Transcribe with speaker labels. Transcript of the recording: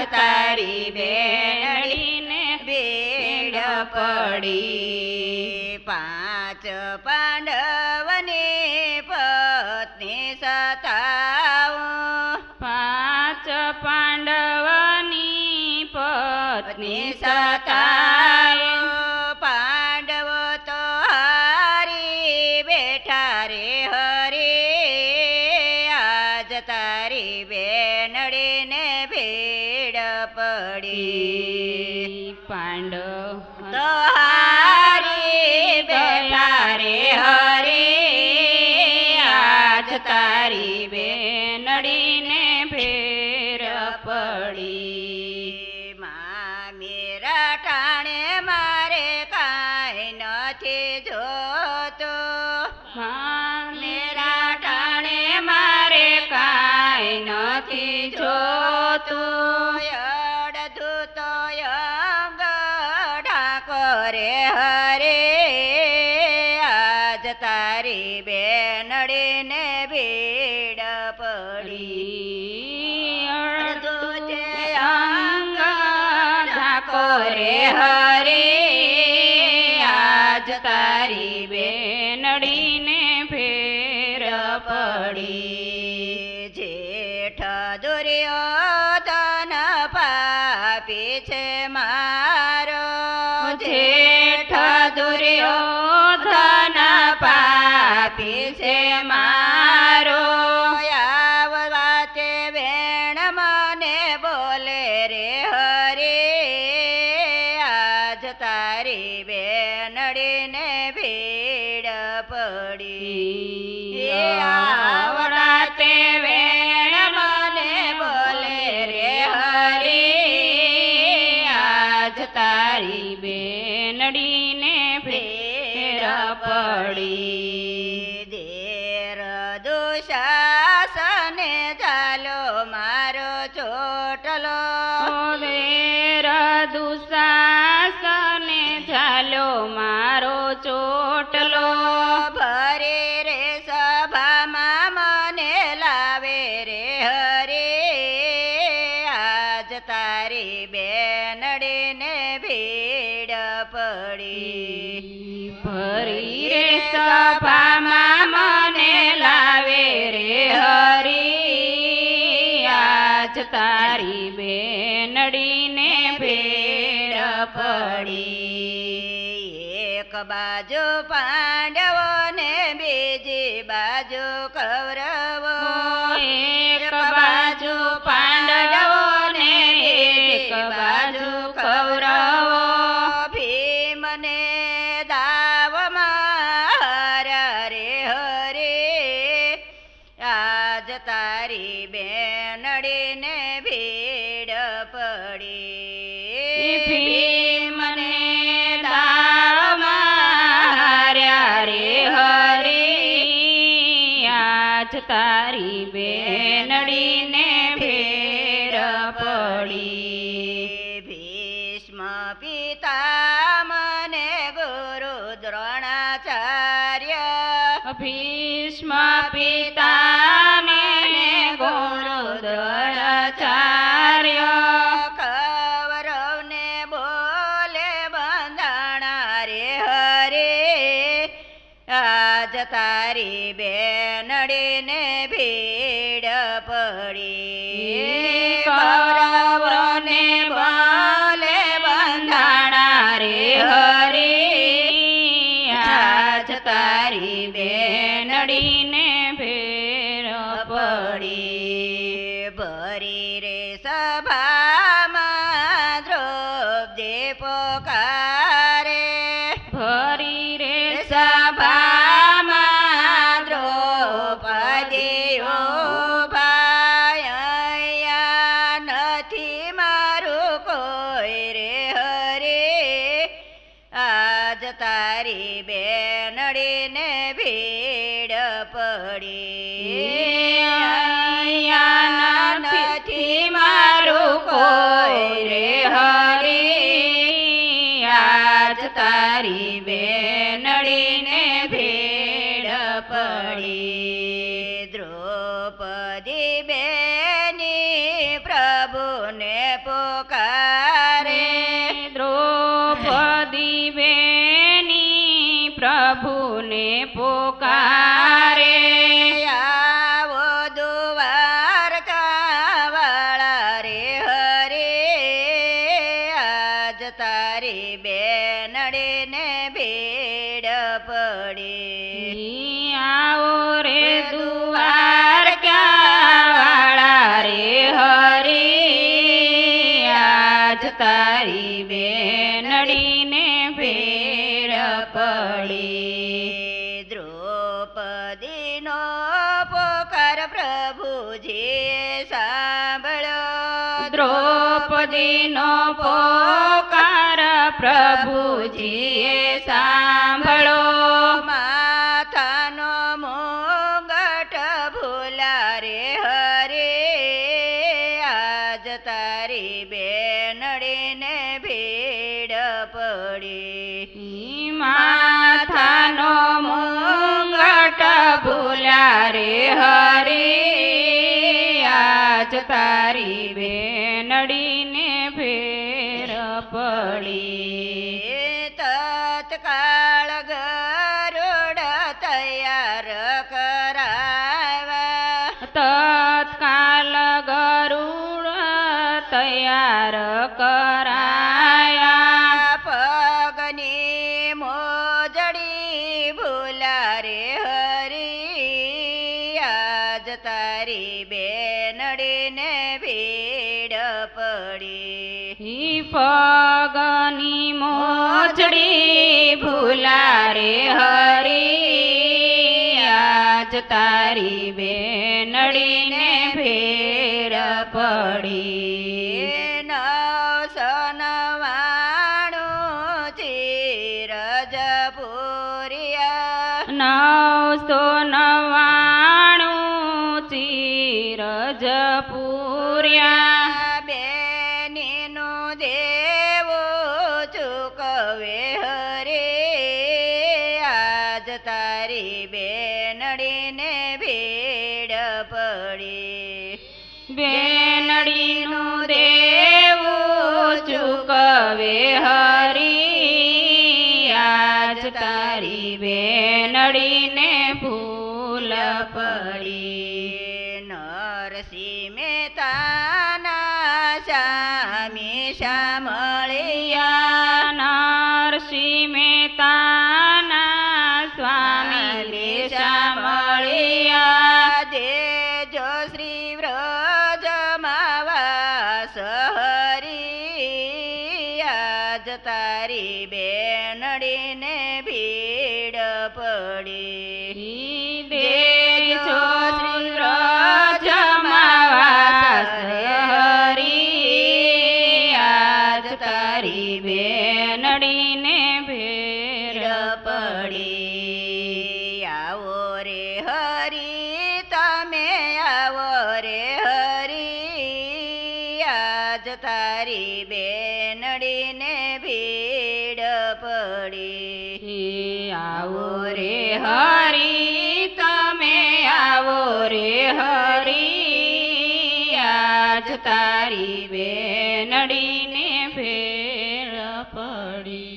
Speaker 1: તારી બેનડીને ભીડ પડી પાંચ પાંડવની પત્ની સતાવું
Speaker 2: પાંચ પાંડવની પત્ની
Speaker 1: સતાવું પાંડવો તો હારી બેઠા રે હરે આજ તારી બેનડીને ભીડ પડી
Speaker 2: પાંડવ
Speaker 1: તો હારી બેઠા રે હરે આજ તારી બેનડીને ભેર પડી મેરા ટાણે મારે કાંઈ નથી જોતો મેરા ટાણે મારે કાંઈ નથી જોતું અડધું તો અંગ ઠાકોરે હરે આજ તારી બેનડીને ભીડ પડી અડધું છે અંગ ઠાકોરે હરે આજ તારી બેનડીને ભેર પડી જેઠ દુર્યોધન પાપી છે મારો જેઠ દુર્યોધન પાપી છે મારો આવવા તે વેણ મને બોલે રે હરે આજ તારી બેનડીને ભીડ પડી આવડા તે વેણ મને બોલે રે હરે આજ તારી બેનડીને ભેર પડી દેર દુશાસને ચાલો મારો ચોટલો
Speaker 2: દેર દુશાસને ચાલો મારો ચોટલો
Speaker 1: ભરે રે સભામાં મને લાવે રે હરે આજ તારી બેનડીને ભીડ પડી
Speaker 2: ભરી રે સભામાં મને લાવે રે હરી આજ તારી બેનડીને ભેર
Speaker 1: પડી એક બાજુ પાંડવો ને બીજી બાજુ કૌરવો
Speaker 2: એક બાજુ પાંડવો ને એક બાજુ કૌરવો
Speaker 1: ભીમને દાવમાં હાર્યા રે હરે આજ તારી બેનડીને ભીડ પડી
Speaker 2: ભીમને દાવમાં હાર્યા રે હરી આજ તારી બેનડીને ભેર પડી
Speaker 1: ભીષ્મ પિતામને ગુરુ દ્રોણાચાર્ય
Speaker 2: ભીષ્મ પિતાને ગુરુ દ્રોણાચાર્ય
Speaker 1: કૌરવને બોલે બંધાણા રે હરે આજ તારી બેનડીને ભીડ પડી
Speaker 2: કૌરવને બોલે બંધાણા રે હરી આજ તારી બેનડીને ભેર
Speaker 1: પડી ભરી રે સભામાં દ્રૌપદી પોકારે
Speaker 2: ભરી રે
Speaker 1: સભામાં દ્રૌપદી ઉભા નથી મારું કોઈ રે હરે આજ તારી બેનડીને ભીડ પડી
Speaker 2: નથી મારું કોઈ રે હરી આજ તારી બેનડીને ભેડ
Speaker 1: પડી દ્રૌપદી બેની પ્રભુને
Speaker 2: દ્રૌપદીનો પોકાર પ્રભુજીએ સાંભળો.
Speaker 1: માથાનો મુગટ ભૂલા રે હરે આજ તારી બેનડીને ભીડ પડી.
Speaker 2: માથાનો મુંગટ ભૂલ્યા રે હરી આજ તારી બેનડીને ભેર પડી.
Speaker 1: તત્કાળ ગરુડ તૈયાર કરાવ્યા.
Speaker 2: તત્કાલ ગરુડ તૈયાર કરાયા.
Speaker 1: પગની મોજડી ભૂલા રે હરી આજ તારી બેનડીને ભીડ પડી.
Speaker 2: પગની મોજડી ભૂલા રે હરી આજ તારી બેનડીને ભેર પડી.
Speaker 1: 999 ચીરજ પૂર્યા.
Speaker 2: 999 ચીરજ પૂર્યા.
Speaker 1: બેનીનું દેવું ચૂકવે હરે આજ તારી બેનડીને ભીડ પડી.
Speaker 2: બેનડીનું દેવું ચૂકવે હરી આજ તારી બેનડીને ભૂલ પડી.
Speaker 1: નરસિંહ મહેતાના સ્વામી સાંભળ્યા.
Speaker 2: નરસિંહ મહેતાના સ્વામી સાંભળ્યા.
Speaker 1: દેજો શ્રી વ્રજમાં વાસ હરી આજ તારી બેનડીને ભીડ પડી.
Speaker 2: દેજો શ્રી વ્રજમાં વાસ હરી આજ તારી બેનડીને ભેર
Speaker 1: પડી. આવો રે હરી તમે આવો રે હરી આજ તારી બેનડીને ભીડ પડી.
Speaker 2: આવો રે હરી તમે આવો રે હરી આજ તારી બેનડીને ભેર પડી.